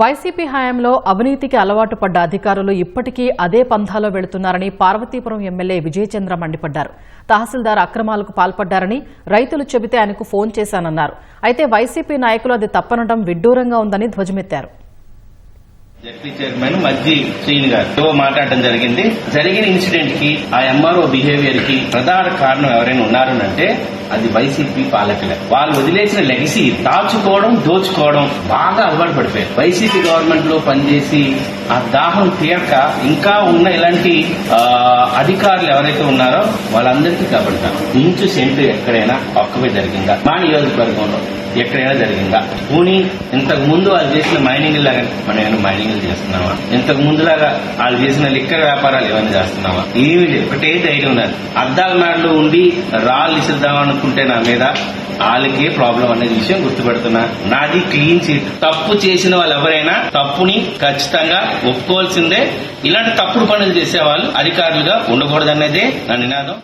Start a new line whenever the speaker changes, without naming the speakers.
YCP హయాంలో అవినీతికి అలవాటు పడ్డ అధికారులు ఇప్పటికీ అదే పంథాలో వెళుతున్నారని పార్వతీపురం ఎమ్మెల్యే విజయచంద్ర మండిపడ్డారు. తహసీల్దార్ అక్రమాలకు పాల్పడ్డారని రైతులు చెబితే ఆయనకు ఫోన్ చేశానన్నారు. అయితే వైసీపీ నాయకులు అది తప్పనడం విడ్డూరంగా ఉందని ధ్వజమెత్తారు.
జడ్పీ చైర్మన్ మజ్జి శ్రీని గారు మాట్లాడడం జరిగింది. జరిగిన ఇన్సిడెంట్ కి ఆ ఎంఆర్ఓ బిహేవియర్ కి ప్రధాన కారణం ఎవరైనా ఉన్నారనంటే అది వైసీపీ పాలకులే. వాళ్ళు వదిలేసిన లెగసీ దాచుకోవడం, దోచుకోవడం బాగా అలవాటు పడిపోయారు. వైసీపీ గవర్నమెంట్ లో పనిచేసి ఆ దాహం తీరక ఇంకా ఉన్న ఇలాంటి అధికారులు ఎవరైతే ఉన్నారో వాళ్ళందరికీ కబడతారు. ఇంచు సెంటు ఎక్కడైనా ఒక్కవే జరిగిందా? మా నియోజకవర్గంలో ఎక్కడైనా జరిగిందా? పోనీ ఇంతకు ముందు వాళ్ళు చేసిన మైనింగ్ లాగా మనం ఏమైనా మైనింగ్ చేస్తున్నావా? ఇంతకు ముందులాగా వాళ్ళు చేసిన లిక్కర్ వ్యాపారాలు ఏమైనా చేస్తున్నావా? ఏమీ లేదు. ఒకటే ధైర్యం ఉన్నది. అద్దాల మేడలో ఉండి రాళ్ళు ఇసిద్దామనుకుంటే నా మీద వాళ్ళకే ప్రాబ్లం అనే విషయం గుర్తుపెడుతున్నా. నాది క్లీన్ చీట్. తప్పు చేసిన వాళ్ళు ఎవరైనా తప్పుని ఖచ్చితంగా ఒప్పుకోవాల్సిందే. ఇలాంటి తప్పుడు పనులు చేసే వాళ్ళు అధికారులుగా ఉండకూడదనేదే నా నినాదం.